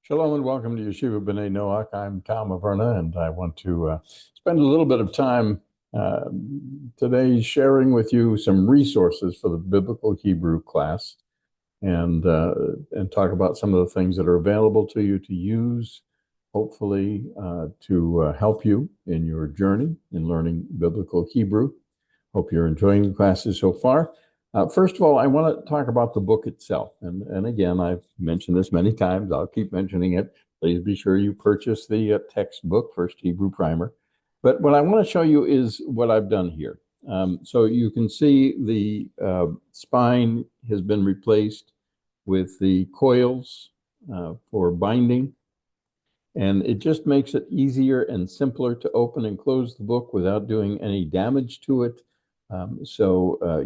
Shalom and welcome to Yeshiva B'nai Noach. I'm Tom Averna, and I want to spend a little bit of time uh, today sharing with you some resources for the Biblical Hebrew class, and talk about some of the things that are available to you to use, hopefully to help you in your journey in learning Biblical Hebrew. Hope you're enjoying the classes so far. First of all, I want to talk about the book itself. And again, I've mentioned this many times. I'll keep mentioning it. Please be sure you purchase the textbook, First Hebrew Primer. But what I want to show you is what I've done here. So you can see the spine has been replaced with the coils for binding. And it just makes it easier and simpler to open and close the book without doing any damage to it.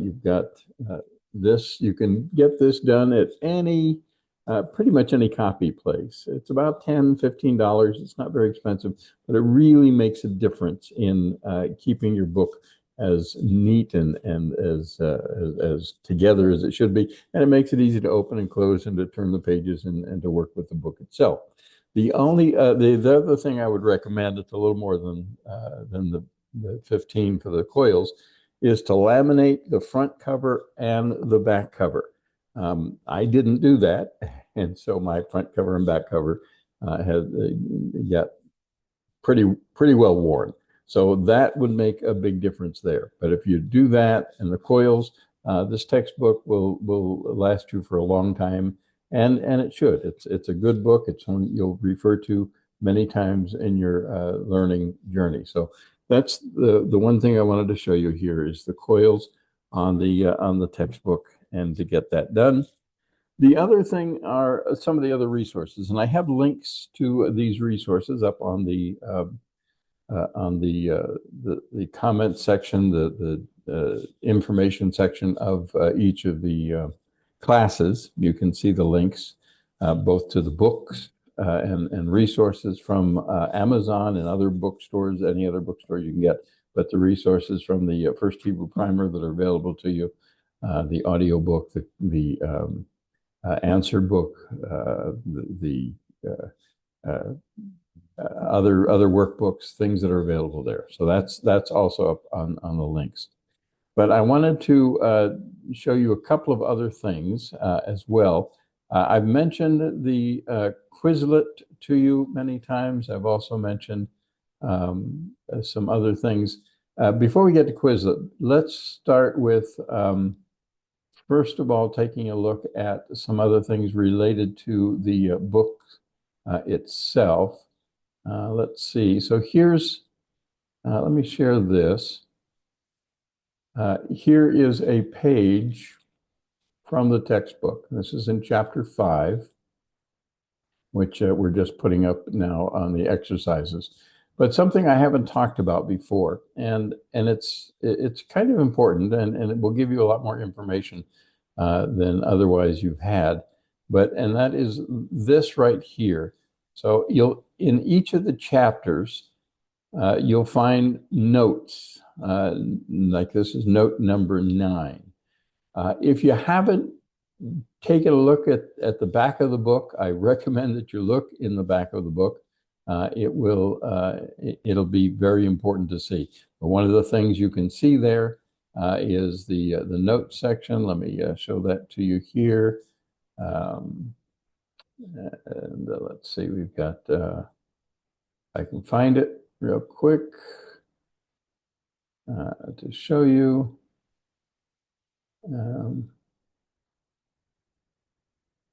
You've got this. You can get this done at pretty much any copy place. It's about $10–15. It's not very expensive, but it really makes a difference in keeping your book as neat and as together as it should be. And it makes it easy to open and close and to turn the pages and to work with the book itself. The other thing I would recommend, it's a little more than the 15 for the coils, is to laminate the front cover and the back cover. I didn't do that, and so my front cover and back cover got pretty well worn. So that would make a big difference there. But if you do that and the coils, this textbook will last you for a long time, and it should. It's a good book. It's one you'll refer to many times in your learning journey. So that's the one thing I wanted to show you here is the coils on the textbook, and to get that done. The other thing are some of the other resources, and I have links to these resources up on the comment section, the information section of each of the classes. You can see the links both to the books and resources from Amazon and other bookstores, any other bookstore you can get, but the resources from the First Hebrew Primer that are available to you, the audio book, the answer book, the other workbooks, things that are available there. So that's also up on the links. But I wanted to show you a couple of other things as well. I've mentioned the Quizlet to you many times. I've also mentioned some other things. Before we get to Quizlet, let's start with, first of all, taking a look at some other things related to the book itself. Let's see. So here's, let me share this. Here is a page from the textbook. This is in chapter 5, which we're just putting up now on the exercises. But something I haven't talked about before, and it's kind of important, and it will give you a lot more information than otherwise you've had. And that is this right here. So in each of the chapters, you'll find notes, like this is note number 9. If you haven't taken a look at the back of the book, I recommend that you look in the back of the book. It'll be very important to see. But one of the things you can see there is the note section. Let me show that to you here. Let's see, we've got, I can find it real quick to show you.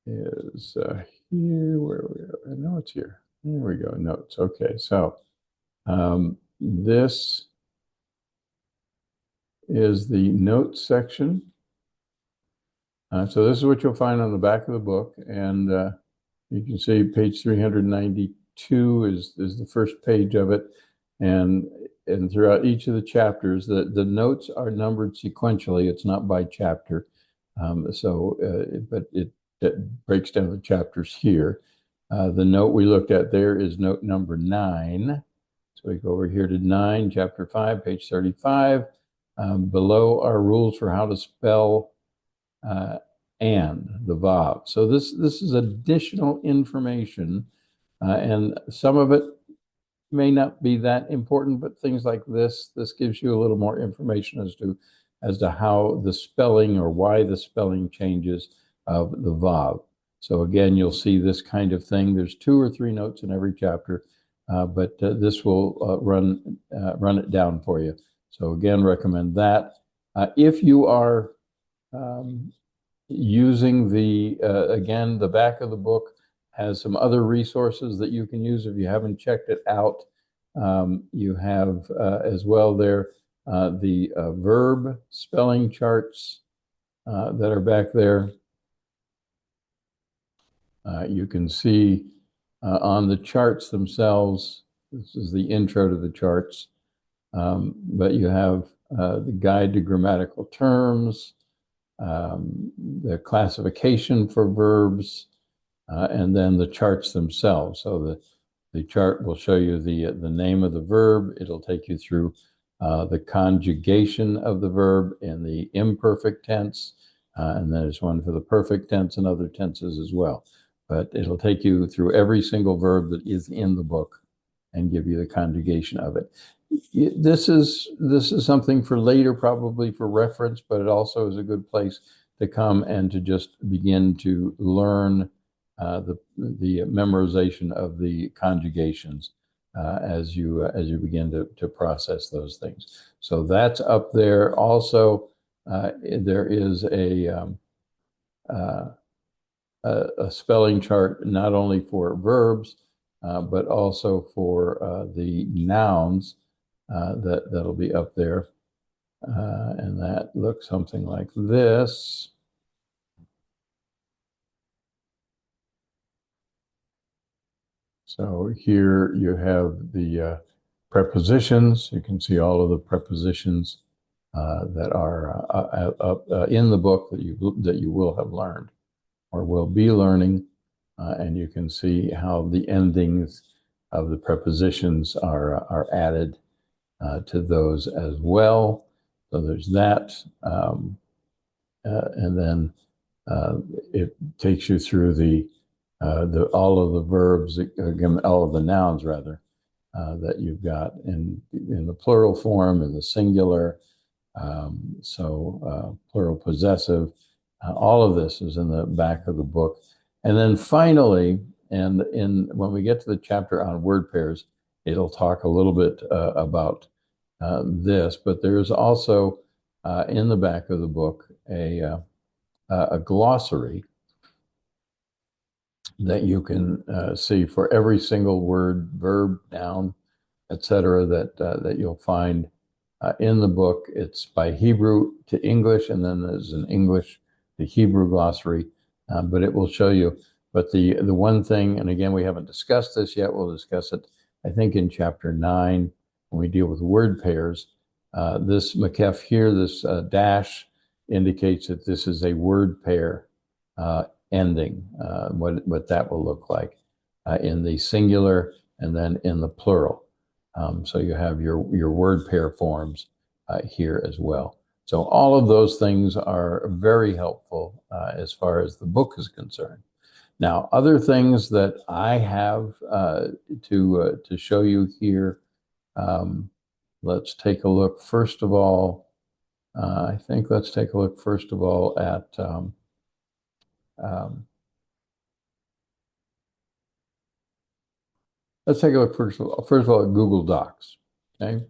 Is here, where we are. I know it's here. There we go, notes. Okay, so this is the notes section. So this is what you'll find on the back of the book, and you can see page 392 is the first page of it, and throughout each of the chapters, the notes are numbered sequentially. It's not by chapter, but it breaks down the chapters here. The note we looked at there is note number 9. So we go over here to 9, chapter 5, page 35. Below are rules for how to spell and the Vav. So this is additional information, and some of it may not be that important, but things like this gives you a little more information as to how the spelling or why the spelling changes of the Vav. So again, you'll see this kind of thing. There's 2 or 3 notes in every chapter, but this will run it down for you. So again, recommend that. If you are using again, the back of the book has some other resources that you can use if you haven't checked it out. You have as well there the verb spelling charts that are back there. You can see on the charts themselves, this is the intro to the charts, but you have the guide to grammatical terms, the classification for verbs, and then the charts themselves. So the chart will show you the name of the verb. It'll take you through the conjugation of the verb in the imperfect tense, and there's one for the perfect tense and other tenses as well. But it'll take you through every single verb that is in the book and give you the conjugation of it. This is something for later, probably for reference, but it also is a good place to come and to just begin to learn the memorization of the conjugations as you begin to process those things. So that's up there. Also, there is a spelling chart not only for verbs but also for the nouns that'll be up there, and that looks something like this. So here you have the prepositions. You can see all of the prepositions that are in the book that you will have learned or will be learning, and you can see how the endings of the prepositions are added to those as well. So there's that, and then it takes you through all of the verbs, again, all of the nouns rather, that you've got in the plural form, in the singular, plural possessive. All of this is in the back of the book. And then finally, when we get to the chapter on word pairs, it'll talk a little bit about this, but there's also in the back of the book a glossary that you can see for every single word, verb, noun, etc. that you'll find in the book. It's by Hebrew to English, and then there's an English to Hebrew glossary, but it will show you. But the one thing, and again, we haven't discussed this yet, we'll discuss it, I think, in chapter 9 when we deal with word pairs. This makef here, this dash, indicates that this is a word pair ending, what that will look like in the singular and then in the plural. So you have your word pair forms here as well. So all of those things are very helpful as far as the book is concerned. Now, other things that I have to show you here. Let's take a look first of all. I think let's take a look first of all at let's take a look first of all at Google Docs. Okay,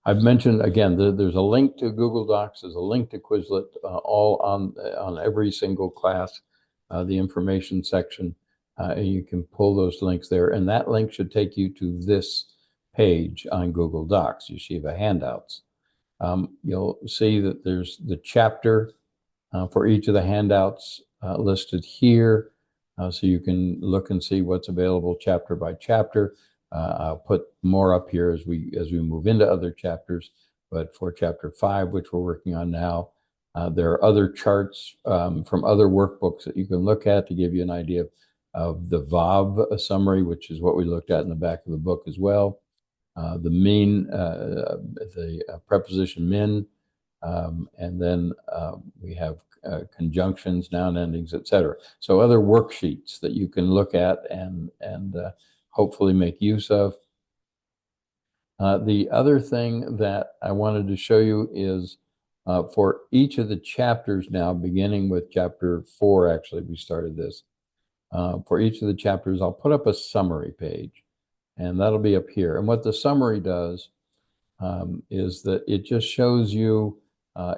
I've mentioned again there's a link to Google Docs. There's a link to Quizlet, all on every single class, the information section, and you can pull those links there. And that link should take you to this page on Google Docs, Yeshiva Handouts. You'll see that there's the chapter for each of the handouts listed here. So you can look and see what's available chapter by chapter. I'll put more up here as we move into other chapters. But for chapter 5, which we're working on now, there are other charts from other workbooks that you can look at to give you an idea of the Vav summary, which is what we looked at in the back of the book as well. The preposition min, And then we have conjunctions, noun endings, etc. So other worksheets that you can look at and hopefully make use of. The other thing that I wanted to show you is for each of the chapters now, beginning with chapter 4, actually, we started this. For each of the chapters, I'll put up a summary page, and that'll be up here. And what the summary does is that it just shows you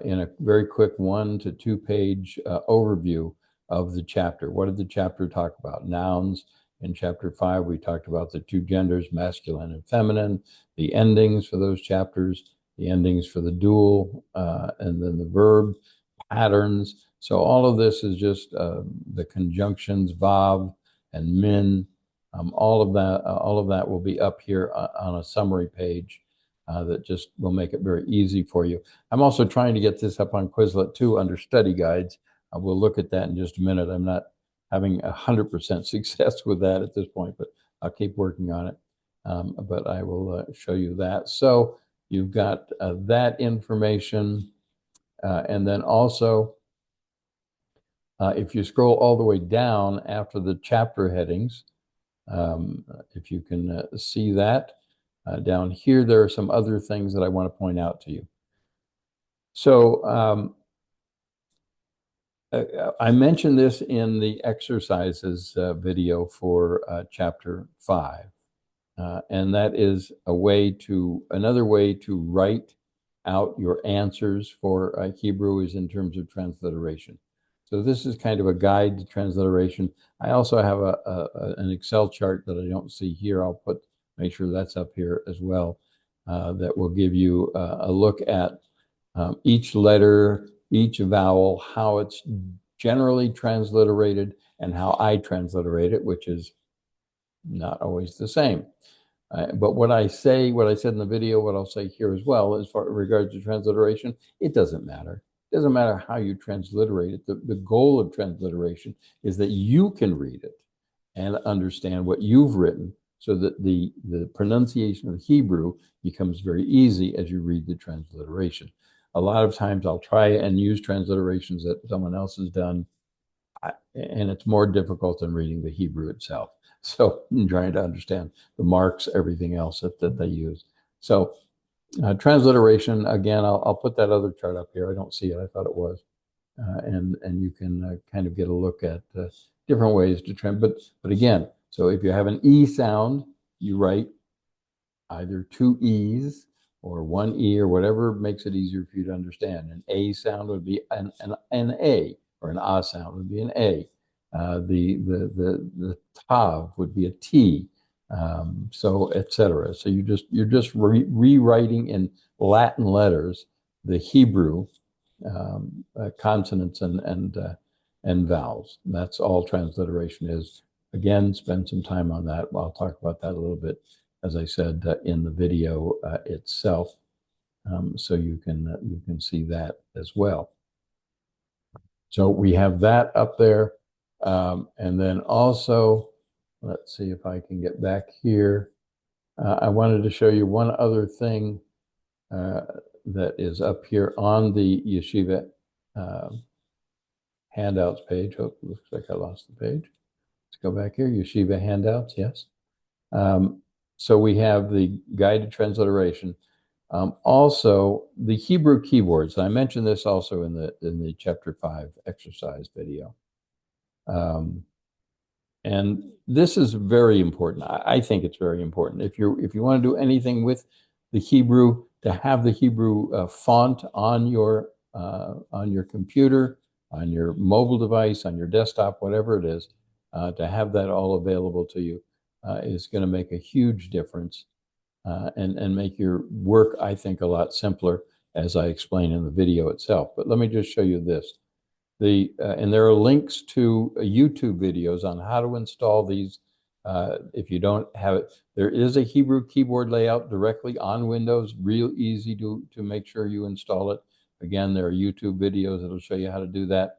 in a very quick 1 to 2 page overview of the chapter. What did the chapter talk about? Nouns. In chapter 5, we talked about the 2 genders, masculine and feminine, the endings for those chapters, the endings for the dual, and then the verb patterns. So all of this is just the conjunctions, vav and min. All of that will be up here on a summary page. That just will make it very easy for you. I'm also trying to get this up on Quizlet too under study guides. We'll look at that in just a minute. I'm not having 100% success with that at this point, but I'll keep working on it. But I will show you that. So you've got that information. And then also, if you scroll all the way down after the chapter headings, if you can see that, down here, there are some other things that I want to point out to you. So I mentioned this in the exercises video for chapter 5. And that is another way to write out your answers for Hebrew is in terms of transliteration. So this is kind of a guide to transliteration. I also have an Excel chart that I don't see here. I'll make sure that's up here as well. That will give you a look at each letter, each vowel, how it's generally transliterated, and how I transliterate it, which is not always the same. But what I said in the video, what I'll say here as well, as far as regards to transliteration, it doesn't matter. It doesn't matter how you transliterate it. The goal of transliteration is that you can read it and understand what you've written, so that the pronunciation of Hebrew becomes very easy as you read the transliteration. A lot of times I'll try and use transliterations that someone else has done, and it's more difficult than reading the Hebrew itself. So I'm trying to understand the marks, everything else that they use. So transliteration, again, I'll put that other chart up here. I don't see it. I thought it was. And you can kind of get a look at different ways to translate. But again, so if you have an E sound, you write either 2 E's or 1 E or whatever makes it easier for you to understand. An A sound would be an A, or an A sound would be an A. The tav would be a T, so etc. So you're just rewriting in Latin letters the Hebrew consonants and vowels. That's all transliteration is. Again, spend some time on that. I'll talk about that a little bit, as I said, in the video itself, so you can see that as well. So we have that up there. And then also, let's see if I can get back here. I wanted to show you one other thing that is up here on the Yeshiva handouts page. Oh, looks like I lost the page. Let's go back here. Yeshiva handouts, yes. So we have the guided transliteration. Also, the Hebrew keyboards. I mentioned this also in the chapter 5 exercise video. And this is very important. I think it's very important. If you want to do anything with the Hebrew, to have the Hebrew font on your computer, on your mobile device, on your desktop, whatever it is, to have that all available to you is going to make a huge difference and make your work, I think, a lot simpler, as I explain in the video itself. But let me just show you this. And there are links to YouTube videos on how to install these. If you don't have it, there is a Hebrew keyboard layout directly on Windows, real easy to make sure you install it. Again, there are YouTube videos that'll show you how to do that.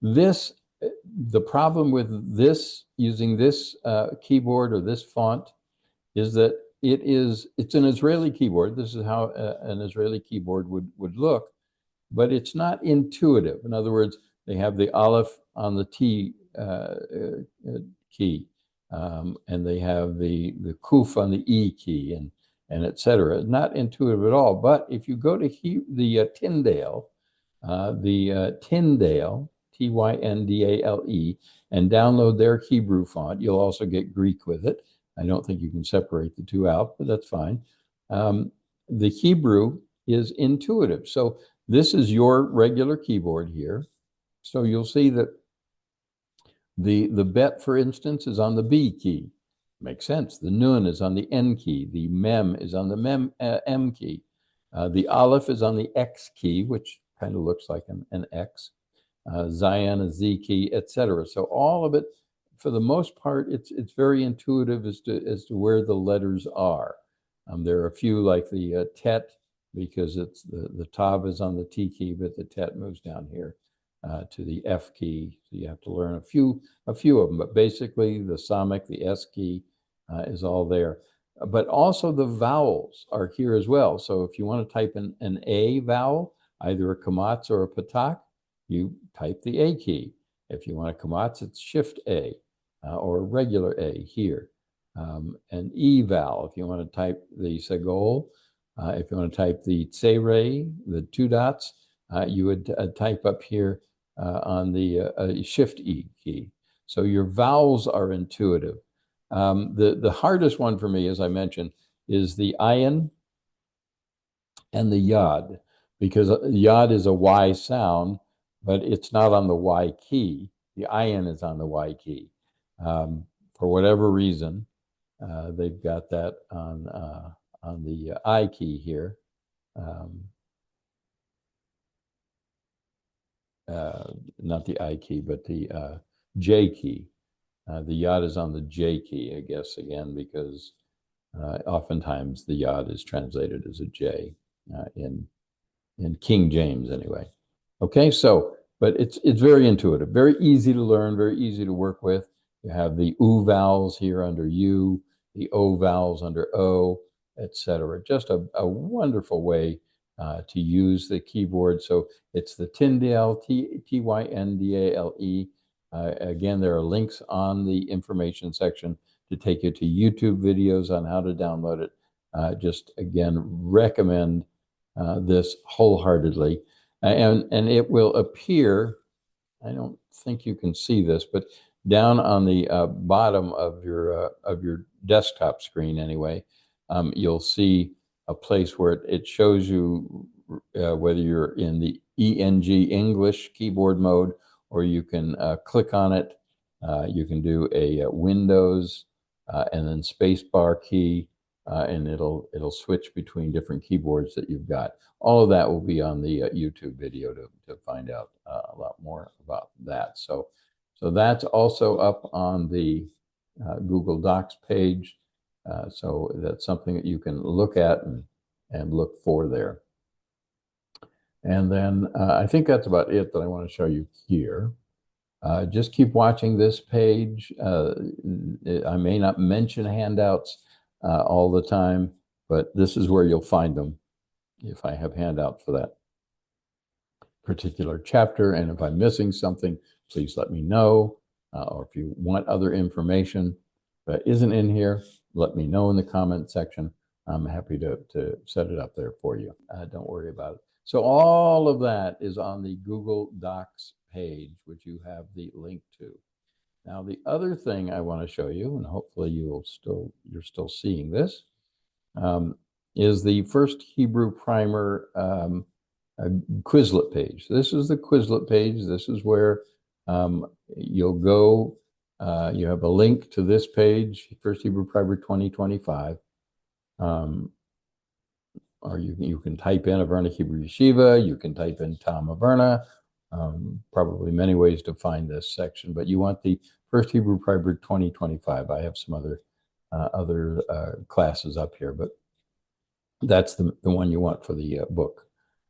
The problem with this, using this keyboard or this font, is that it's an Israeli keyboard. This is how an Israeli keyboard would look. but it's not intuitive. In other words, they have the aleph on the T key, and they have the kuf on the E key, and et cetera. Not intuitive at all. But if you go to the Tyndale, Tyndale, Tyndale, and download their Hebrew font, you'll also get Greek with it. I don't think you can separate the two out, but that's fine. The Hebrew is intuitive. So this is your regular keyboard here. So you'll see that the bet, for instance, is on the B key. Makes sense. The nun is on the N key. The mem is on the M key. The aleph is on the X key, which kind of looks like an X. Zion, a Z key, etc. So all of it, for the most part, it's very intuitive as to where the letters are. There are a few like the tet, because it's the tav is on the T key, but the tet moves down here to the F key. So you have to learn a few of them, but basically the samach, the S key, is all there. But also the vowels are here as well. So if you want to type in an A vowel, either a kamatz or a patak, you type the A key. If you want a kamatz, it's shift A, or regular A here. An E vowel, if you want to type the segol, if you want to type the tsere, the two dots, you would type up here on the shift E key. So your vowels are intuitive. The hardest one for me, as I mentioned, is the ayin and the yod, because yod is a Y sound, but it's not on the Y key. The ayin is on the Y key. For whatever reason, they've got that on the I key here. Not the I key, but the J key. The yod is on the J key, I guess, again, because oftentimes the yod is translated as a J in King James anyway. Okay, so, but it's very intuitive, very easy to learn, very easy to work with. You have the U vowels here under U, the O vowels under O, etc. Just a wonderful way to use the keyboard. So it's the Tyndale, Tyndale. Again, there are links on the information section to take you to YouTube videos on how to download it. Just again, recommend this wholeheartedly, and it will appear. I don't think you can see this, but down on the bottom of your desktop screen, anyway, you'll see a place where it shows you whether you're in the ENG English keyboard mode, or you can click on it. You can do a Windows and then spacebar key, and it'll switch between different keyboards that you've got. All of that will be on the YouTube video to find out a lot more about that. So that's also up on the Google Docs page. So that's something that you can look at and look for there. And then I think that's about it that I want to show you here. Just keep watching this page. I may not mention handouts all the time, but this is where you'll find them if I have handouts for that particular chapter. And if I'm missing something, please let me know. Or if you want other information that isn't in here, let me know in the comment section. I'm happy to set it up there for you. Don't worry about it. So all of that is on the Google Docs page, which you have the link to. Now, the other thing I want to show you, and hopefully you're still seeing this, is the first Hebrew primer Quizlet page. This is the Quizlet page. This is where you'll go. You have a link to this page, First Hebrew Primer 2025. Or you can type in Averna Hebrew Yeshiva. You can type in Tom Averna. Probably many ways to find this section, but you want the First Hebrew Primer 2025. I have some other classes up here, but that's the one you want for the book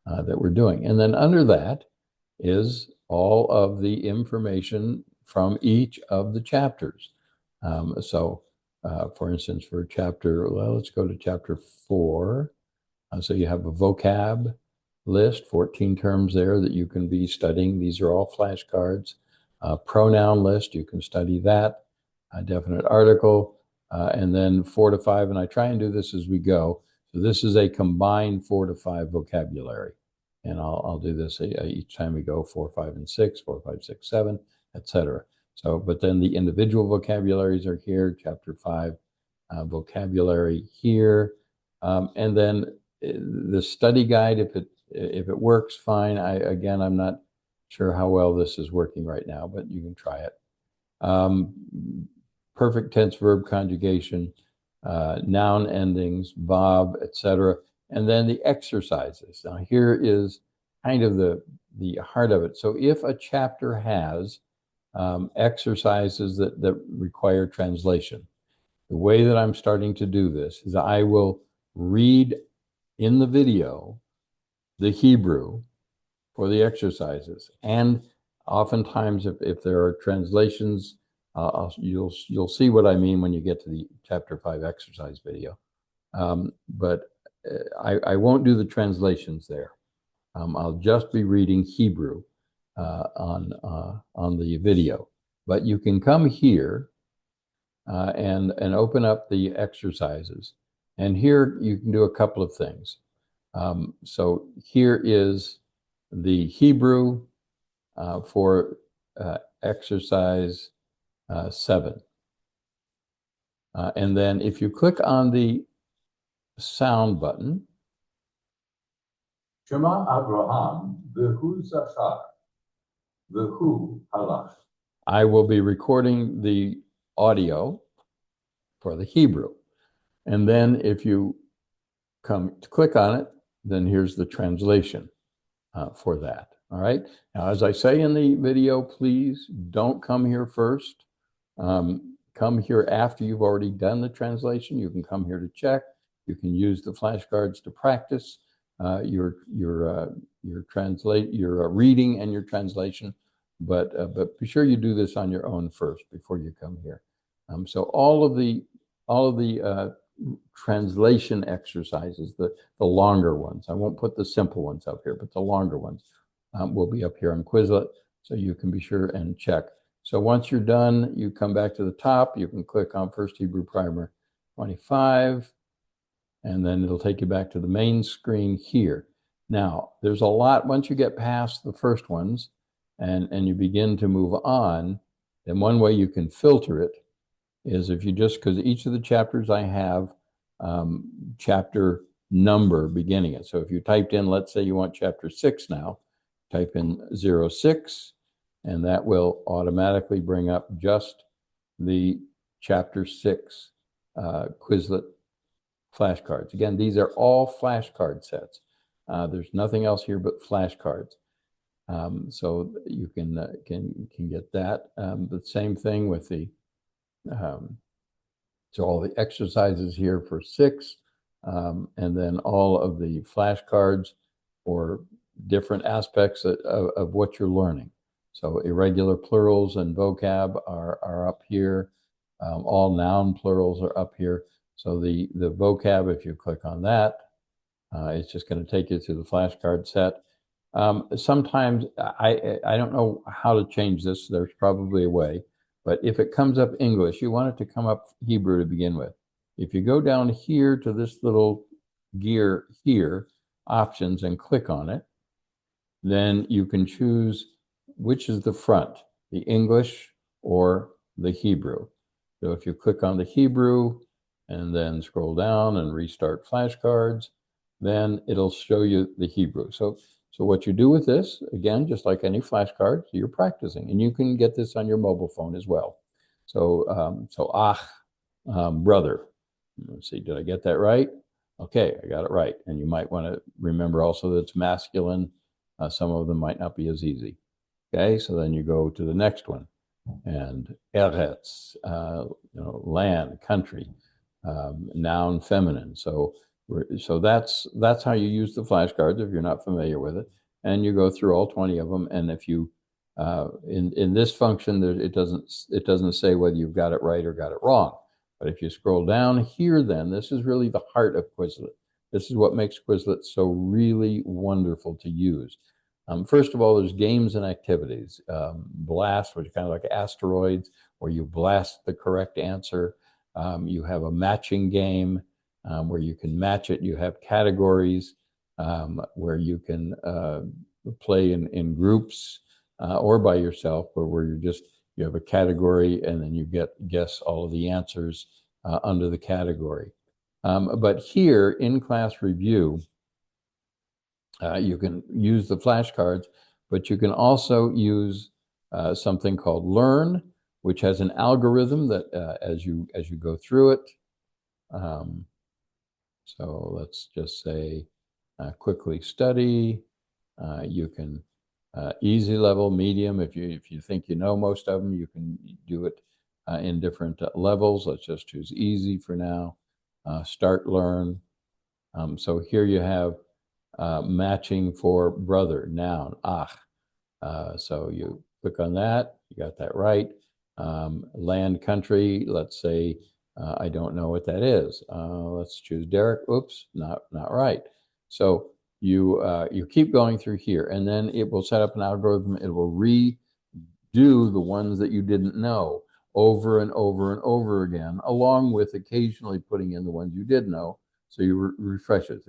that we're doing. And then under that is all of the information from each of the chapters. For instance, for chapter, let's go to chapter 4. So you have a vocab, list, 14 terms there that you can be studying. These are all flashcards. Pronoun list, you can study that. A definite article, and then 4 to 5. And I try and do this as we go. So this is a combined 4 to 5 vocabulary. And I'll do this each time we go, 4, 5, and 6, 4, 5, 6, 7, etc. So, but then the individual vocabularies are here, chapter 5, vocabulary here. And then the study guide, if it works, fine. I'm not sure how well this is working right now, but you can try it. Perfect tense verb conjugation, noun endings, verb, etc. And then the exercises. Now here is kind of the heart of it. So if a chapter has exercises that require translation, the way that I'm starting to do this is I will read in the video the Hebrew for the exercises, and oftentimes if there are translations, you'll see what I mean when you get to the chapter 5 exercise video. But I won't do the translations there. I'll just be reading Hebrew on the video. But you can come here and open up the exercises. And here you can do a couple of things. So here is the Hebrew for exercise 7. And then if you click on the sound button, Shema Abraham, v'hu zachar, v'hu halach. I will be recording the audio for the Hebrew. And then if you come to click on it, then here's the translation for that. All right. Now, as I say in the video, please don't come here first. Come here after you've already done the translation. You can come here to check. You can use the flashcards to practice your reading and your translation. But be sure you do this on your own first before you come here. So all of the translation exercises, the longer ones. I won't put the simple ones up here, but the longer ones will be up here on Quizlet, so you can be sure and check. So once you're done, you come back to the top. You can click on First Hebrew Primer 25, and then it'll take you back to the main screen here. Now, there's a lot, once you get past the first ones and you begin to move on, then one way you can filter it is if you just, because each of the chapters I have chapter number beginning it. So if you typed in, let's say you want chapter 6 now, type in 06, and that will automatically bring up just the chapter 6 Quizlet flashcards. Again, these are all flashcard sets. There's nothing else here but flashcards. So you can get that. The same thing with the so all the exercises here for 6, and then all of the flashcards for different aspects of what you're learning. So irregular plurals and vocab are up here. All noun plurals are up here. So the vocab, if you click on that, it's just going to take you to the flashcard set. Sometimes I don't know how to change this. There's probably a way. But if it comes up English, you want it to come up Hebrew to begin with. If you go down here to this little gear here, options, and click on it, then you can choose which is the front, the English or the Hebrew. So if you click on the Hebrew and then scroll down and restart flashcards, then it'll show you the Hebrew. So what you do with this, again, just like any flashcard, you're practicing, and you can get this on your mobile phone as well. So brother. Let's see, did I get that right? Okay, I got it right. And you might want to remember also that it's masculine. Some of them might not be as easy. Okay, so then you go to the next one, and eretz, land, country, noun, feminine. So that's how you use the flashcards if you're not familiar with it, and you go through all 20 of them. And if you in this function, it doesn't say whether you've got it right or got it wrong. But if you scroll down here, then this is really the heart of Quizlet. This is what makes Quizlet so really wonderful to use. First of all, there's games and activities. Blast, which is kind of like asteroids, where you blast the correct answer. You have a matching game where you can match it. You have categories where you can play in groups or by yourself, but where you have a category and then you guess all of the answers under the category. But here in class review, you can use the flashcards, but you can also use something called Learn, which has an algorithm that as you go through it. So let's just say quickly study. You can easy level, medium. If you think you know most of them, you can do it in different levels. Let's just choose easy for now. Start learn. So here you have matching for brother, noun, ach. So you click on that, you got that right. Land, country, let's say I don't know what that is. Let's choose Derek. Oops, not right. So you keep going through here, and then it will set up an algorithm. It will redo the ones that you didn't know over and over and over again, along with occasionally putting in the ones you did know. So you refresh it.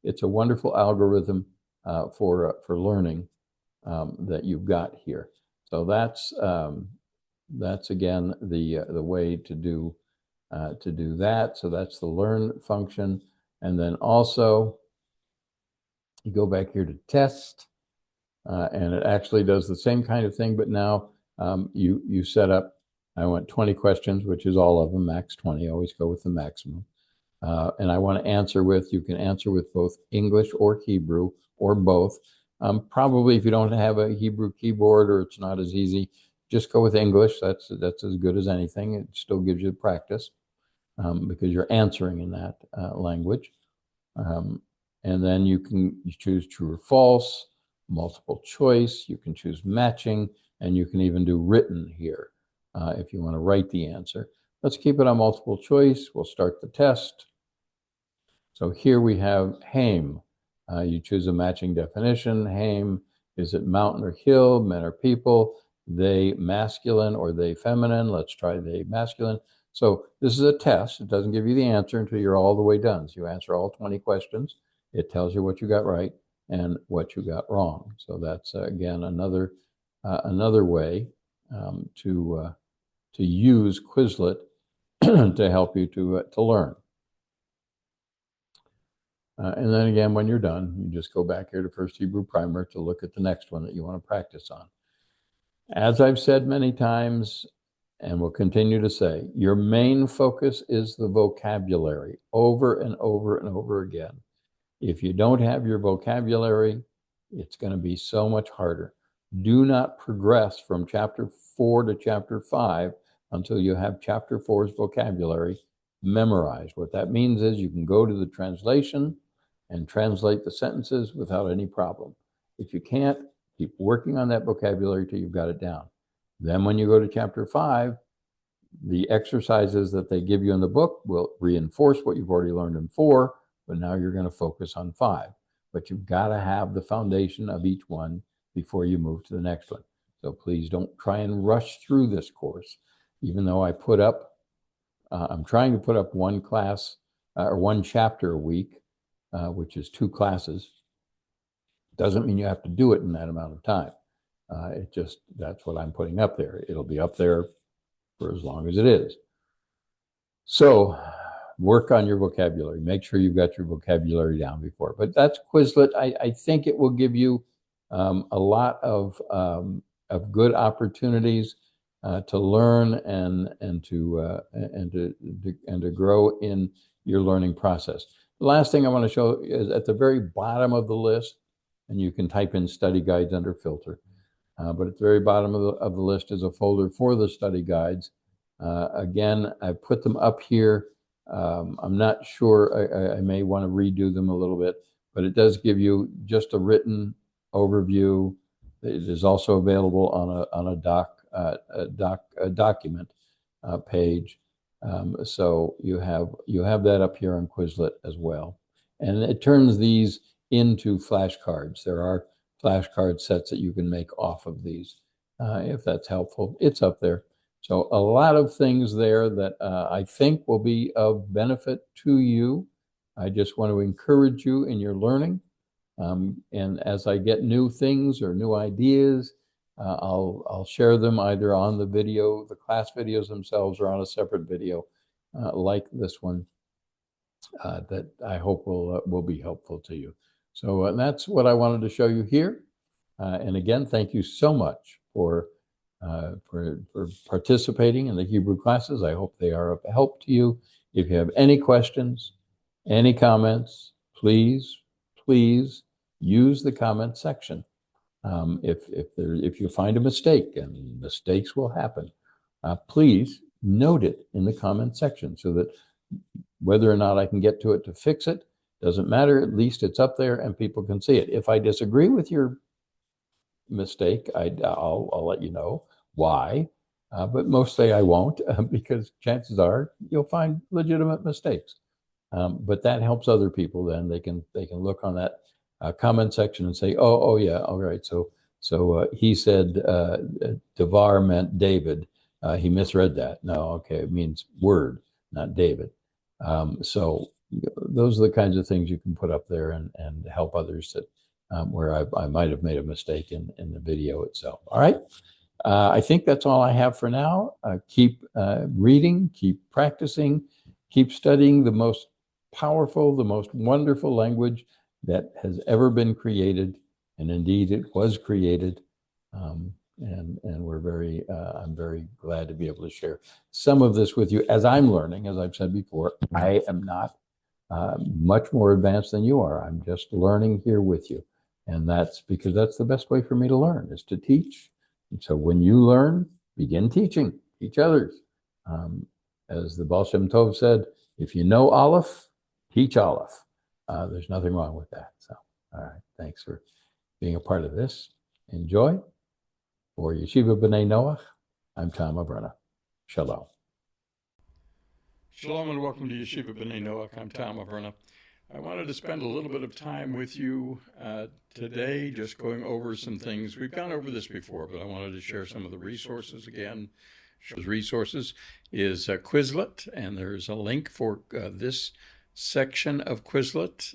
It's a wonderful algorithm for learning that you've got here. So that's again the way to do that. So that's the learn function, and then also you go back here to test, and it actually does the same kind of thing, but now you set up. I want 20 questions, which is all of them, max 20. Always go with the maximum. And I want to answer with, you can answer with both English or Hebrew or both. Probably if you don't have a Hebrew keyboard or it's not as easy, just go with English. That's as good as anything. It still gives you practice because you're answering in that language. And then you choose true or false, multiple choice. You can choose matching, and you can even do written here if you want to write the answer. Let's keep it on multiple choice. We'll start the test. So here we have Haim. You choose a matching definition. Haim, is it mountain or hill? Men or people? They masculine or they feminine? Let's try they masculine. So this is a test. It doesn't give you the answer until you're all the way done. So you answer all 20 questions. It tells you what you got right and what you got wrong. So that's again another way to use Quizlet to help you to learn. And then again, when you're done, you just go back here to First Hebrew Primer to look at the next one that you want to practice on. As I've said many times, and will continue to say, your main focus is the vocabulary over and over and over again. If you don't have your vocabulary, it's going to be so much harder. Do not progress from chapter 4 to chapter 5 until you have chapter 4's vocabulary memorized. What that means is you can go to the translation and translate the sentences without any problem. If you can't, keep working on that vocabulary till you've got it down. Then when you go to chapter 5, the exercises that they give you in the book will reinforce what you've already learned in 4, but now you're going to focus on 5. But you've got to have the foundation of each one before you move to the next one. So please don't try and rush through this course. Even though I'm trying to put up one class or one chapter a week, which is 2 classes. Doesn't mean you have to do it in that amount of time. That's what I'm putting up there. It'll be up there for as long as it is. So work on your vocabulary. Make sure you've got your vocabulary down before. But that's Quizlet. I think it will give you a lot of good opportunities to learn and to grow in your learning process. The last thing I want to show is at the very bottom of the list, and you can type in study guides under filter. But at the very bottom of the list is a folder for the study guides. Again, I put them up here. I'm not sure, I may want to redo them a little bit, but it does give you just a written overview. It is also available on a document page. So you have that up here on Quizlet as well. And it turns these into flashcards. There are flashcard sets that you can make off of these, if that's helpful. It's up there. So a lot of things there that I think will be of benefit to you. I just want to encourage you in your learning. And as I get new things or new ideas, I'll share them either on the video, the class videos themselves, or on a separate video like this one that I hope will be helpful to you. So that's what I wanted to show you here. And again, thank you so much for participating in the Hebrew classes. I hope they are of help to you. If you have any questions, any comments, please use the comment section. If you find a mistake, and mistakes will happen, please note it in the comment section so that whether or not I can get to it to fix it doesn't matter. At least it's up there and people can see it. If I disagree with your mistake, I'll let you know why, but mostly I won't because chances are you'll find legitimate mistakes. But that helps other people. Then they can look on that comment section and say, oh yeah, all right. So he said Devar meant David. He misread that. No, okay, it means word, not David. So those are the kinds of things you can put up there and help others that where I might have made a mistake in the video itself. All right. I think that's all I have for now. Keep reading, keep practicing, keep studying the most powerful, the most wonderful language that has ever been created. And indeed, it was created. And I'm very glad to be able to share some of this with you as I'm learning. As I've said before, I am not much more advanced than you are. I'm just learning here with you. And that's because that's the best way for me to learn, is to teach. And so when you learn, begin teaching, teach others. As the Baal Shem Tov said, if you know Aleph, teach Aleph. There's nothing wrong with that. So, all right, thanks for being a part of this. Enjoy. For Yeshiva B'nai Noach, I'm Tom Averna. Shalom. Shalom and welcome to Yeshiva B'nai Noach. I'm Tom Averna. I wanted to spend a little bit of time with you today, just going over some things. We've gone over this before, but I wanted to share some of the resources again. Those resources is Quizlet, and there's a link for this section of Quizlet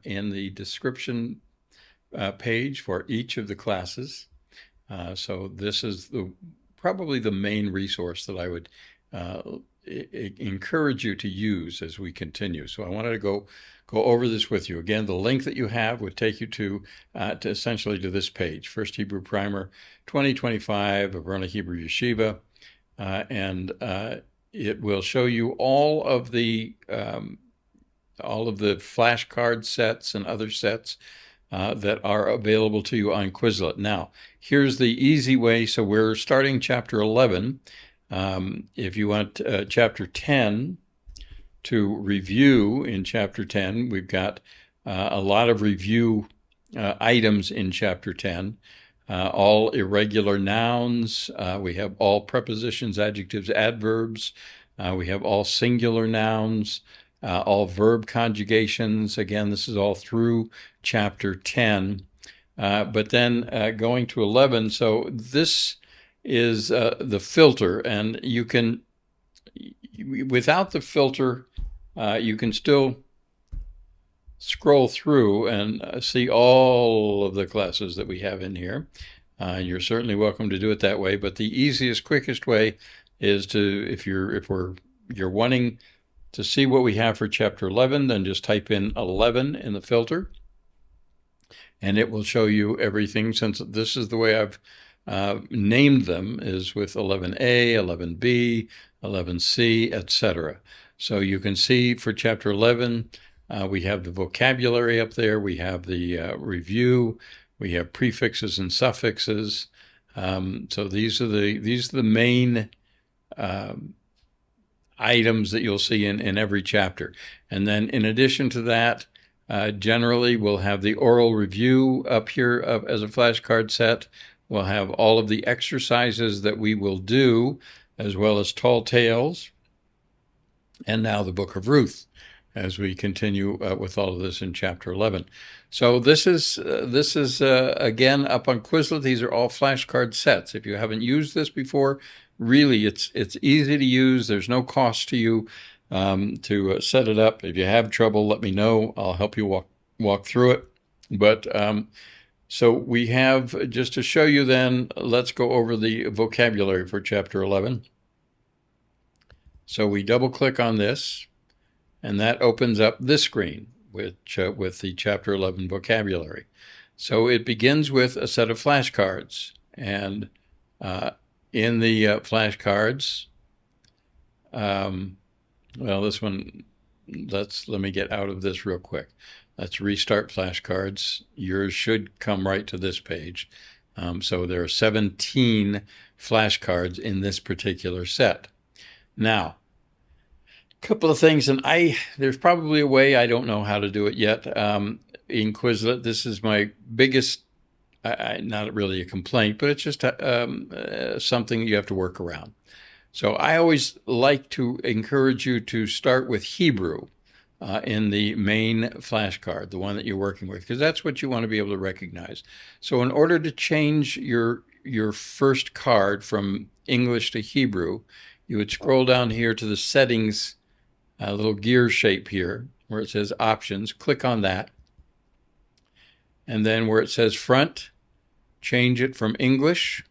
in the description page for each of the classes. So this is probably the main resource that I would encourage you to use as we continue. So I wanted to go over this with you. Again, the link that you have would take you to essentially to this page, First Hebrew Primer 2025, Averna Hebrew Yeshiva, and it will show you all of the flashcard sets and other sets that are available to you on Quizlet. Now, here's the easy way. So we're starting chapter 11. If you want chapter 10 to review in chapter 10, we've got a lot of review items in chapter 10. All irregular nouns. We have all prepositions, adjectives, adverbs. We have all singular nouns. All verb conjugations. Again, this is all through chapter 10. But then going to 11, so this is the filter, and you can, without the filter, you can still scroll through and see all of the classes that we have in here. You're certainly welcome to do it that way, but the easiest, quickest way is to, if you're wanting to see what we have for chapter 11, then just type in 11 in the filter, and it will show you everything. Since this is the way I've named them, is with 11a, 11b, 11c, etc. So you can see for chapter 11, we have the vocabulary up there, we have the review, we have prefixes and suffixes. So these are the main items that you'll see in every chapter. And then in addition to that, generally we'll have the oral review up here as a flashcard set. We'll have all of the exercises that we will do, as well as tall tales, and now the Book of Ruth. as we continue with all of this in Chapter 11. So this is again up on Quizlet. These are all flashcard sets. If you haven't used this before, really it's easy to use. There's no cost to you to set it up. If you have trouble, let me know. I'll help you walk through it. But so we have, just to show you then, let's go over the vocabulary for Chapter 11. So we double click on this, and that opens up this screen with the Chapter 11 vocabulary. So it begins with a set of flashcards, and in the flashcards, well, this one, let me get out of this real quick. Let's restart flashcards. Yours should come right to this page. So there are 17 flashcards in this particular set. Now, a couple of things, and there's probably a way, I don't know how to do it yet. In Quizlet, this is my biggest, not really a complaint, but it's just something you have to work around. So I always like to encourage you to start with Hebrew in the main flashcard, the one that you're working with, because that's what you want to be able to recognize. So in order to change your first card from English to Hebrew, you would scroll down here to the settings, little gear shape here, where it says options. Click on that. And then where it says front, change it from English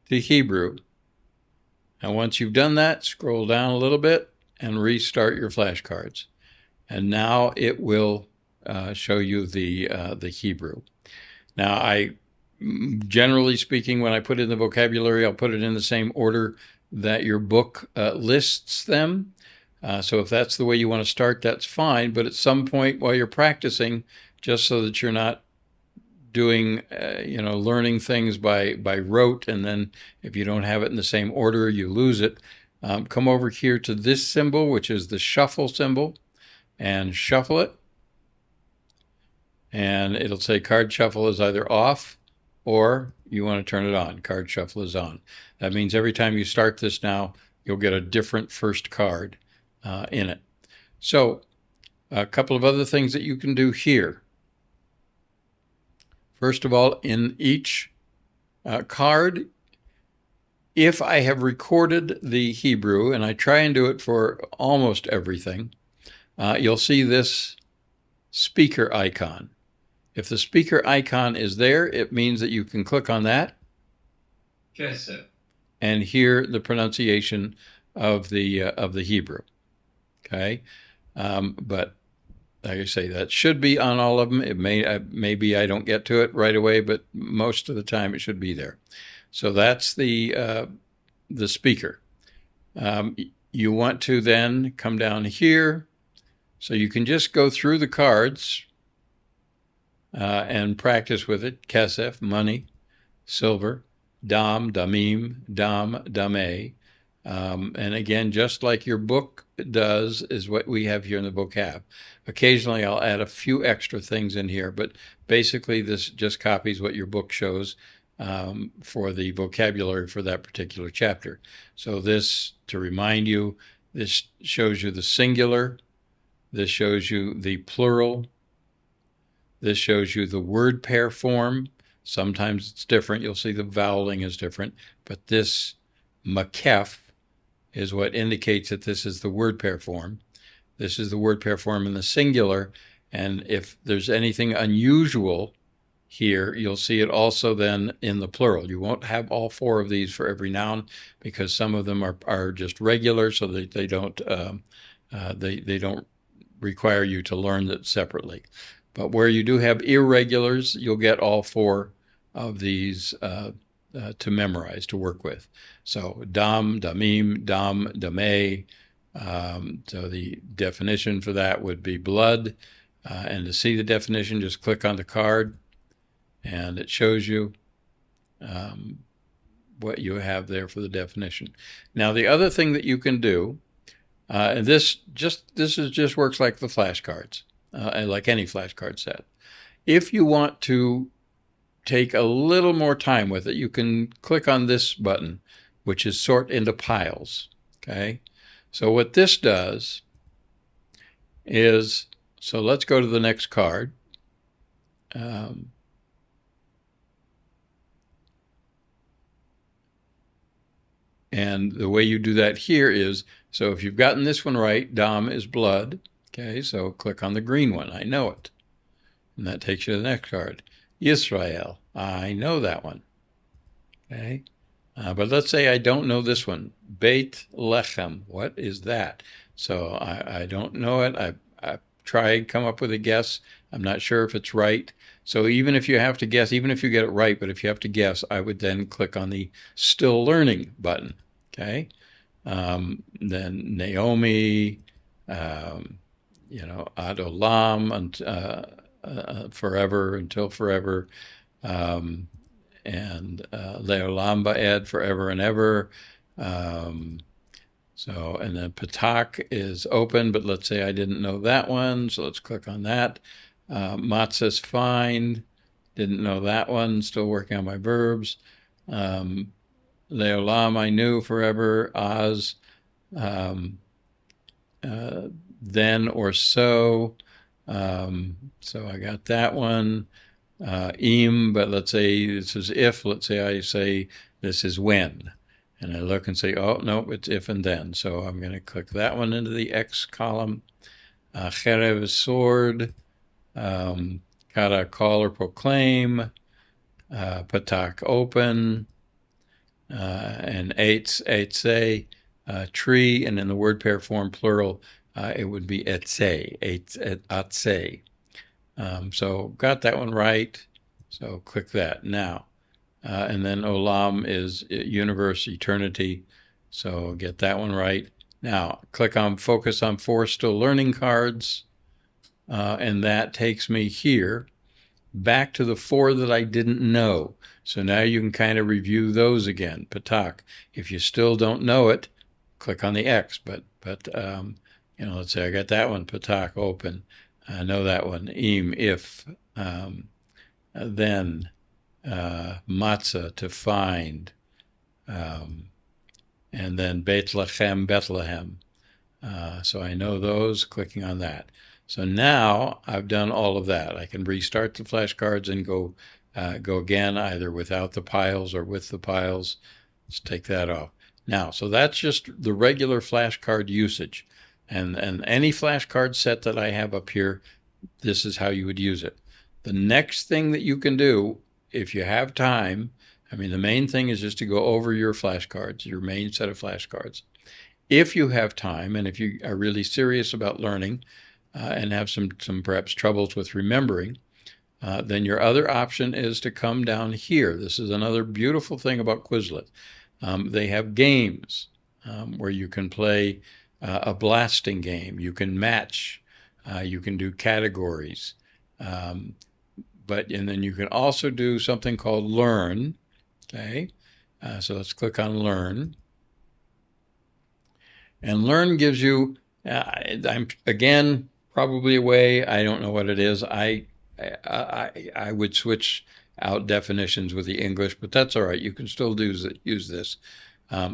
to Hebrew. And once you've done that, scroll down a little bit and restart your flashcards. And now it will show you the Hebrew. Now, generally speaking, when I put in the vocabulary, I'll put it in the same order that your book lists them. So if that's the way you want to start, that's fine. But at some point while you're practicing, just so that you're not doing, learning things by rote, and then if you don't have it in the same order, you lose it. Come over here to this symbol, which is the shuffle symbol, and shuffle it. And it'll say card shuffle is either off or you want to turn it on. Card shuffle is on. That means every time you start this now, you'll get a different first card in it. So a couple of other things that you can do here. First of all, in each card, if I have recorded the Hebrew, and I try and do it for almost everything, you'll see this speaker icon. If the speaker icon is there, it means that you can click on that and hear the pronunciation of the Hebrew. Okay, but like I say, that should be on all of them. It maybe I don't get to it right away, but most of the time it should be there. So that's the speaker. You want to then come down here, so you can just go through the cards and practice with it. Kesef, money, silver, dam, damim, dam, dame. And again, just like your book does, is what we have here in the vocab. Occasionally, I'll add a few extra things in here, but basically this just copies what your book shows for the vocabulary for that particular chapter. So this, to remind you, this shows you the singular. This shows you the plural. This shows you the word pair form. Sometimes it's different. You'll see the voweling is different, but this makef is what indicates that this is the word pair form. This is the word pair form in the singular, and if there's anything unusual here, you'll see it also then in the plural. You won't have all four of these for every noun because some of them are just regular, so they don't require you to learn that separately. But where you do have irregulars, you'll get all four of these to memorize, to work with. So dam, damim, dam, dame. So the definition for that would be blood. And to see the definition, just click on the card and it shows you what you have there for the definition. Now, the other thing that you can do, and this just works like the flashcards, like any flashcard set. If you want to take a little more time with it, you can click on this button, which is sort into piles. Okay, so what this does is, so let's go to the next card. And the way you do that here is, so if you've gotten this one right, Dam is blood. Okay, so click on the green one. I know it. And that takes you to the next card. Yisrael. I know that one. Okay. But let's say I don't know this one. Beit Lechem. What is that? So I don't know it. I tried, come up with a guess. I'm not sure if it's right. So even if you have to guess, even if you get it right, but if you have to guess, I would then click on the Still Learning button. Okay. Then Naomi, Ad Olam, and forever, until forever. And Leolam Ba'ed, forever and ever. And then Patak is open, but let's say I didn't know that one, so let's click on that. Matzah's fine, didn't know that one, still working on my verbs. Leolam I knew, forever. Az, then or so. So I got that one. Im, but let's say this is if. Let's say I say this is when. And I look and say, oh, no, it's if and then. So I'm going to click that one into the X column. Cherev is sword. Kara, call or proclaim. Patak, open. And eitze, tree. And in the word pair form plural, it would be etze, atze. So got that one right. So click that now. And then Olam is universe, eternity. So get that one right. Now click on focus on 4 still learning cards. And that takes me here back to the 4 that I didn't know. So now you can kind of review those again. Patak. If you still don't know it, click on the X. But let's say I got that one. Patak, open. I know that one. Im, if. Then. Matzah, to find. And then Beit Lechem, Bethlehem. So I know those, clicking on that. So now I've done all of that. I can restart the flashcards and go again, either without the piles or with the piles. Let's take that off. Now, so that's just the regular flashcard usage. And any flashcard set that I have up here, this is how you would use it. The next thing that you can do, if you have time, I mean, the main thing is just to go over your flashcards, your main set of flashcards. If you have time, and if you are really serious about learning and have some perhaps troubles with remembering, then your other option is to come down here. This is another beautiful thing about Quizlet. They have games where you can play a blasting game. You can match. You can do categories. And then you can also do something called Learn. Okay, so let's click on Learn. And Learn gives you, I'm again probably a way. I don't know what it is. I would switch out definitions with the English, but that's all right. You can still use this.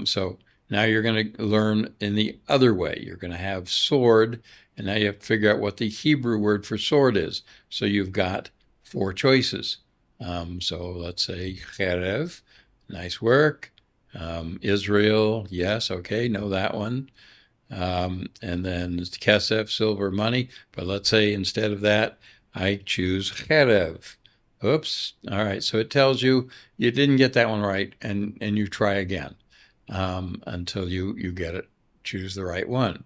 So now you're going to learn in the other way. You're going to have sword, and now you have to figure out what the Hebrew word for sword is. So you've got 4 choices. So let's say cherev, nice work. Israel, yes, okay, know that one. And then kesef, silver, money. But let's say instead of that, I choose cherev. Oops. All right. So it tells you you didn't get that one right, and you try again until you get it. Choose the right one.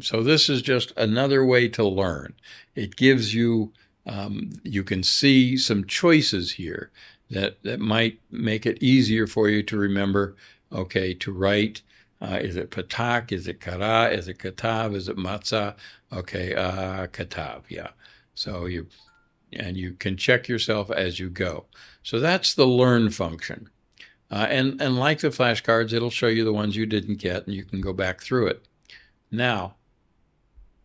So this is just another way to learn. It gives you, you can see some choices here that might make it easier for you to remember, okay, to write. Is it patak? Is it kara? Is it katav? Is it matzah? Okay, katav, yeah. So you can check yourself as you go. So that's the learn function. And like the flashcards, it'll show you the ones you didn't get, and you can go back through it. Now,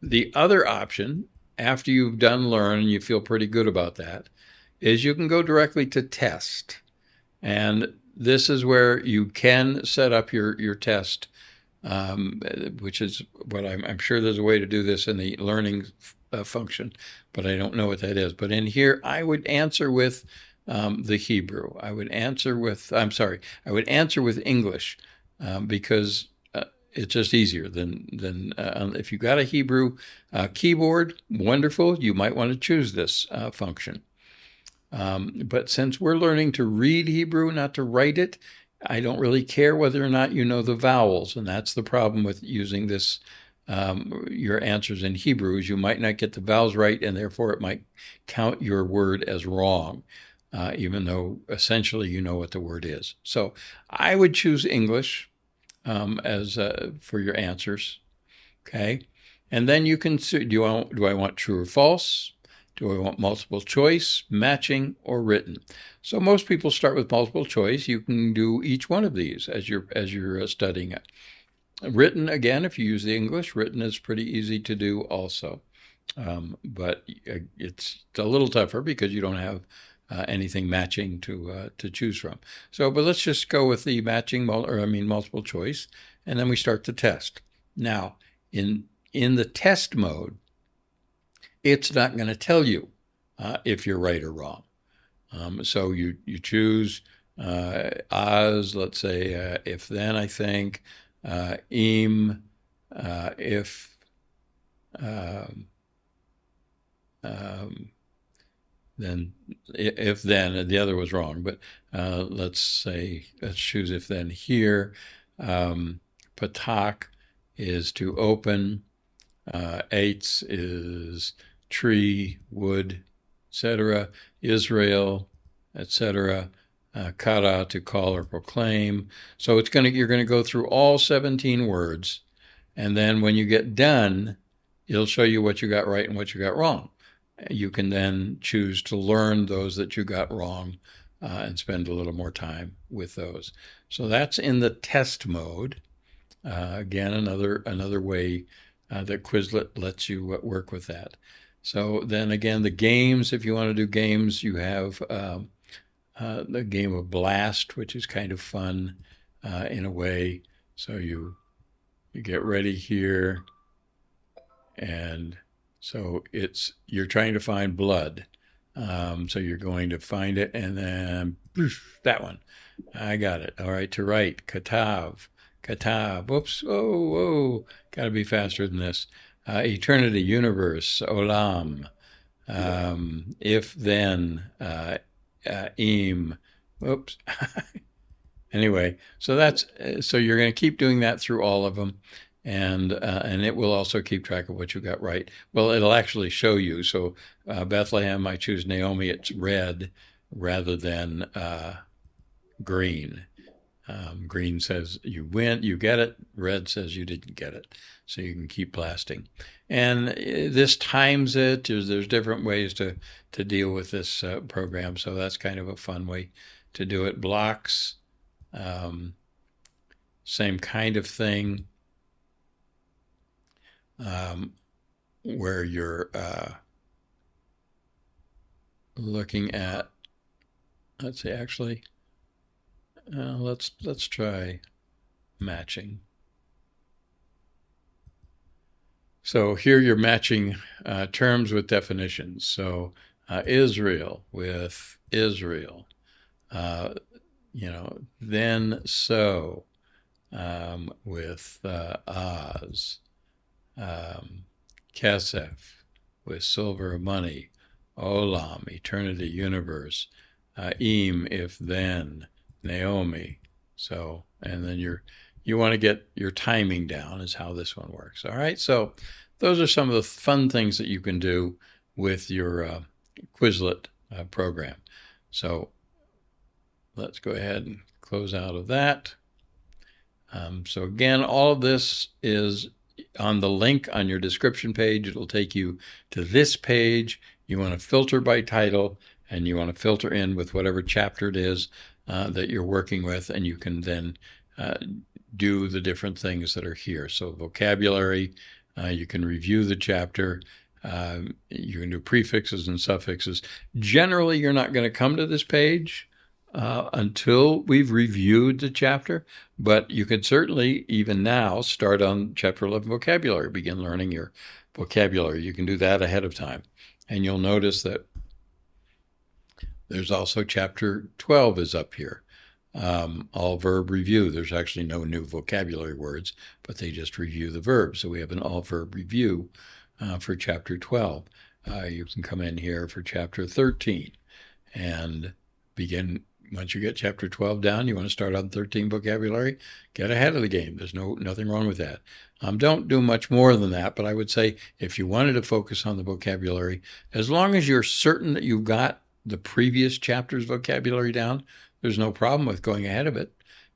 the other option, after you've done learn and you feel pretty good about that, is you can go directly to test. And this is where you can set up your test which is what I'm sure there's a way to do this in the learning function, but I don't know what that is. But in here, I would answer with the Hebrew. I would answer with English because it's just easier than if you got a Hebrew keyboard. Wonderful. You might want to choose this function. But since we're learning to read Hebrew, not to write it, I don't really care whether or not you know the vowels, and that's the problem with using this. Your answers in Hebrew is you might not get the vowels right, and therefore it might count your word as wrong, even though essentially you know what the word is. So I would choose English as for your answers. Okay, and then you can do I want true or false? Do I want multiple choice, matching, or written? So most people start with multiple choice. You can do each one of these as you're studying it. Written, again, if you use the English, written is pretty easy to do also. But it's a little tougher because you don't have anything matching to choose from. So, but let's just go with the multiple choice, and then we start the test. Now, in the test mode, it's not going to tell you if you're right or wrong. So you choose as, let's say, if then, I think, im, if, then, if then, and the other was wrong, but let's choose if then here. Patak is to open. Eitz is tree, wood, etc. Israel, etc. Kara, to call or proclaim. So you're going to go through all 17 words, and then when you get done, it'll show you what you got right and what you got wrong. You can then choose to learn those that you got wrong and spend a little more time with those. So that's in the test mode. Again, another way that Quizlet lets you work with that. So then again, the games, if you want to do games, you have the game of Blast, which is kind of fun in a way. So you get ready here, and so you're trying to find blood. So you're going to find it, and then that one. I got it. All right, to write, Katav. Whoops. Whoa. Got to be faster than this. Eternity, universe, olam. If then, im. Whoops. Anyway, so you're going to keep doing that through all of them, and it will also keep track of what you got right. Well, it'll actually show you. So Bethlehem, I choose Naomi. It's red rather than green. Green says you win, you get it. Red says you didn't get it. So you can keep blasting. And this times it. There's different ways to deal with this program. So that's kind of a fun way to do it. Blocks, same kind of thing, where you're looking at, let's see, actually, let's try matching. So here you're matching terms with definitions. So Israel with Israel, then so with Oz, Kesef with silver, money, Olam, eternity, universe, Im, if then, Naomi. So, and then you want to get your timing down is how this one works. All right. So those are some of the fun things that you can do with your Quizlet program. So let's go ahead and close out of that. So again, all of this is on the link on your description page. It'll take you to this page. You want to filter by title, and you want to filter in with whatever chapter it is that you're working with, and you can then do the different things that are here. So vocabulary, you can review the chapter, you can do prefixes and suffixes. Generally, you're not going to come to this page until we've reviewed the chapter, but you could certainly even now start on chapter 11 vocabulary, begin learning your vocabulary. You can do that ahead of time. And you'll notice that there's also chapter 12 is up here. All verb review. There's actually no new vocabulary words, but they just review the verbs. So we have an all verb review for chapter 12. You can come in here for chapter 13 and begin. Once you get chapter 12 down, you want to start on 13 vocabulary, get ahead of the game. There's nothing wrong with that. Don't do much more than that, but I would say if you wanted to focus on the vocabulary, as long as you're certain that you've got the previous chapter's vocabulary down, there's no problem with going ahead of it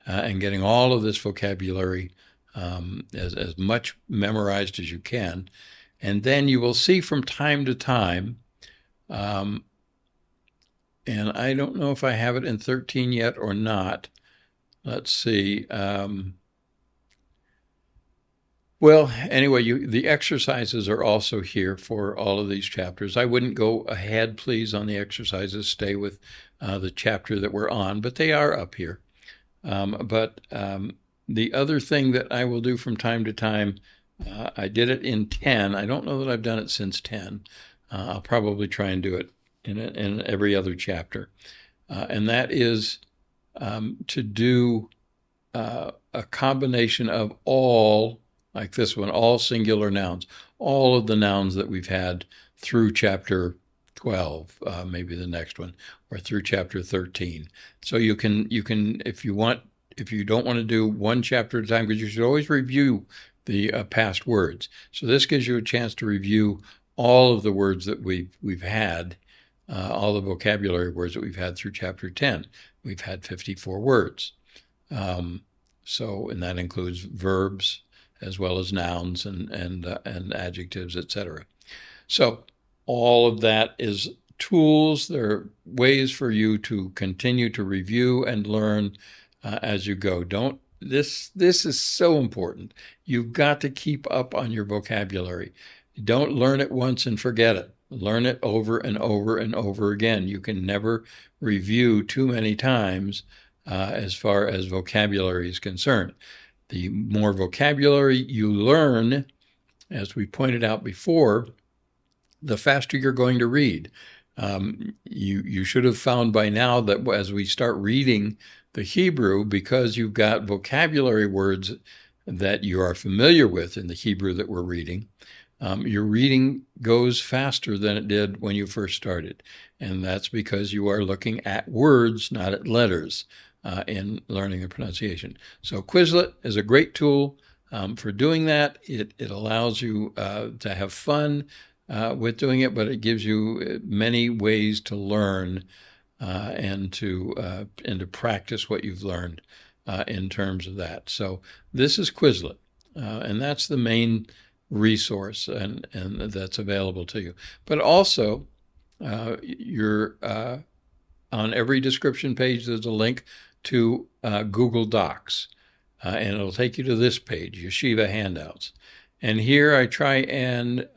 and getting all of this vocabulary as much memorized as you can. And then you will see from time to time, and I don't know if I have it in 13 yet or not. Let's see. Well, anyway, the exercises are also here for all of these chapters. I wouldn't go ahead, please, on the exercises. Stay with the chapter that we're on, but they are up here. But the other thing that I will do from time to time, I did it in 10. I don't know that I've done it since 10. I'll probably try and do it in every other chapter. And that is to do a combination of all, like this one, all singular nouns, all of the nouns that we've had through chapter 12, maybe the next one, or through chapter 13. So you can, if you don't want to do one chapter at a time, because you should always review the past words. So this gives you a chance to review all of the words that we've had, all the vocabulary words that we've had through chapter 10. We've had 54 words. And that includes verbs as well as nouns and adjectives, etc. So all of that is tools. There are ways for you to continue to review and learn as you go. This is so important. You've got to keep up on your vocabulary. Don't learn it once and forget it. Learn it over and over and over again. You can never review too many times as far as vocabulary is concerned. The more vocabulary you learn, as we pointed out before, the faster you're going to read. You should have found by now that as we start reading the Hebrew, because you've got vocabulary words that you are familiar with in the Hebrew that we're reading, your reading goes faster than it did when you first started. And that's because you are looking at words, not at letters, in learning the pronunciation. So Quizlet is a great tool for doing that. It allows you to have fun with doing it, but it gives you many ways to learn and to practice what you've learned in terms of that. So this is Quizlet, and that's the main resource and that's available to you. But also, you're on every description page, there's a link to Google Docs, and it'll take you to this page, Yeshiva Handouts. And here I try and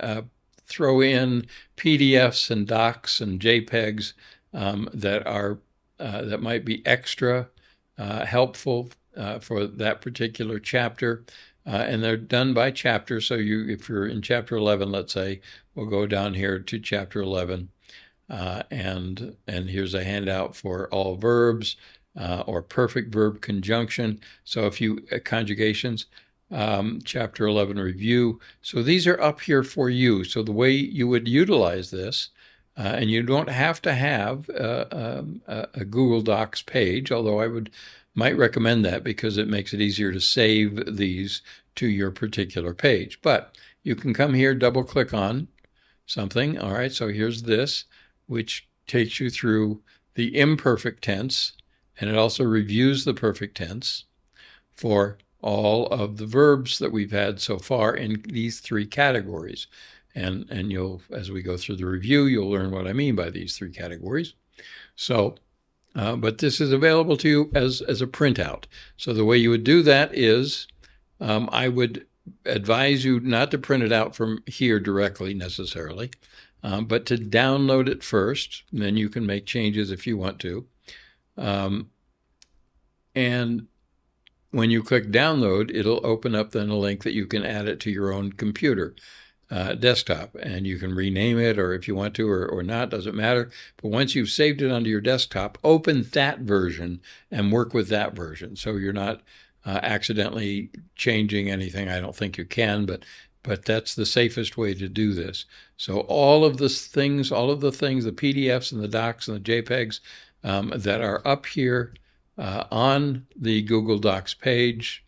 throw in PDFs and docs and JPEGs that might be extra helpful for that particular chapter. And they're done by chapter. So if you're in chapter 11, let's say, we'll go down here to chapter 11. And here's a handout for all verbs or perfect verb conjunction. So if you conjugations, chapter 11 review. So these are up here for you. So the way you would utilize this, and you don't have to have a Google Docs page, although I might recommend that because it makes it easier to save these to your particular page. But you can come here, double click on something. All right, so here's this, which takes you through the imperfect tense, and it also reviews the perfect tense for all of the verbs that we've had so far in these three categories. And you'll, as we go through the review, you'll learn what I mean by these three categories. So, but this is available to you as a printout. So the way you would do that is, I would advise you not to print it out from here directly necessarily, but to download it first. And then you can make changes if you want to. And when you click download, it'll open up then a link that you can add it to your own computer, desktop, and you can rename it, or if you want to, or not, doesn't matter. But once you've saved it onto your desktop, open that version and work with that version. So you're not accidentally changing anything. I don't think you can, but that's the safest way to do this. So all of the things, the PDFs and the docs and the JPEGs that are up here on the Google Docs page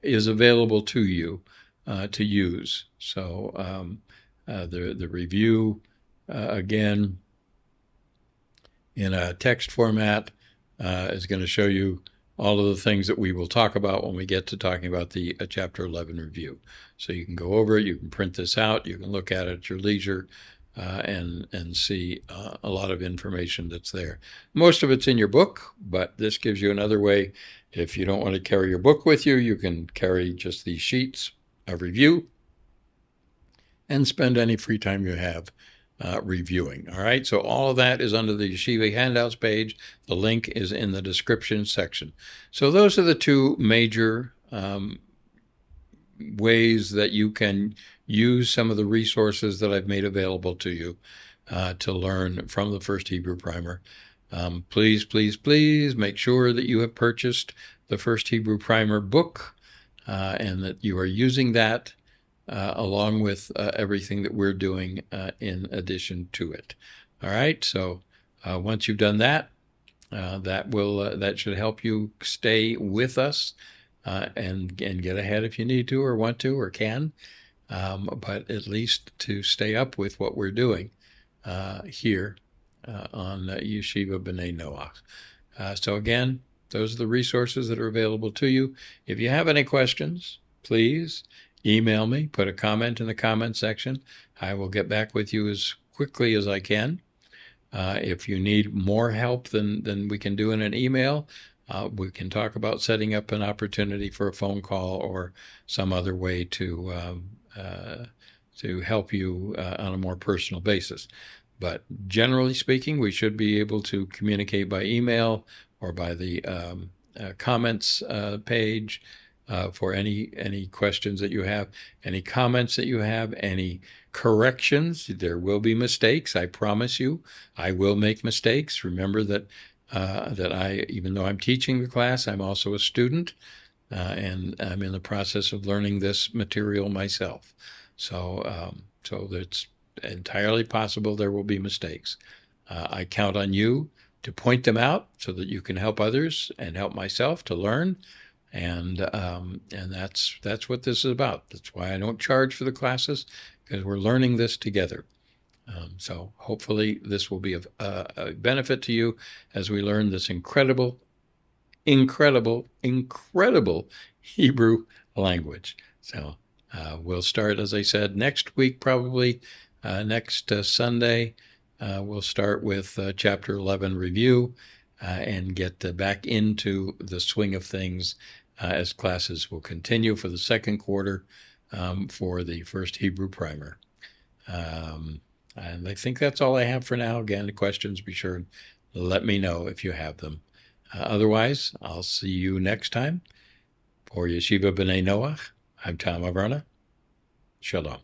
is available to you to use. So the review, again, in a text format, is going to show you all of the things that we will talk about when we get to talking about the Chapter 11 review. So you can go over it, you can print this out, you can look at it at your leisure, and see a lot of information that's there. Most of it's in your book, but this gives you another way. If you don't want to carry your book with you, you can carry just these sheets of review and spend any free time you have reviewing. All right, so all of that is under the Yeshiva Handouts page. The link is in the description section. So those are the two major ways that you can use some of the resources that I've made available to you to learn from the First Hebrew Primer. Please, please, please make sure that you have purchased the First Hebrew Primer book and that you are using that along with everything that we're doing in addition to it. All right, so once you've done that, that should help you stay with us and get ahead if you need to or want to or can, but at least to stay up with what we're doing here on Yeshiva B'nai Noach. So again, those are the resources that are available to you. If you have any questions, please email me, put a comment in the comment section. I will get back with you as quickly as I can. If you need more help than we can do in an email, we can talk about setting up an opportunity for a phone call or some other way to help you on a more personal basis. But generally speaking, we should be able to communicate by email or by the comments page for any questions that you have, any comments that you have, any corrections. There will be mistakes. I promise you, I will make mistakes. Remember that I, even though I'm teaching the class, I'm also a student, and I'm in the process of learning this material myself. So it's entirely possible there will be mistakes. I count on you to point them out so that you can help others and help myself to learn. And that's what this is about. That's why I don't charge for the classes, because we're learning this together. So hopefully this will be of a benefit to you as we learn this incredible Hebrew language. So we'll start, as I said, next week, probably next Sunday. We'll start with Chapter 11 review and get back into the swing of things as classes will continue for the second quarter for the First Hebrew Primer. And I think that's all I have for now. Again, questions, be sure and let me know if you have them. Otherwise, I'll see you next time. For Yeshiva B'nai Noach, I'm Tom Averna. Shalom.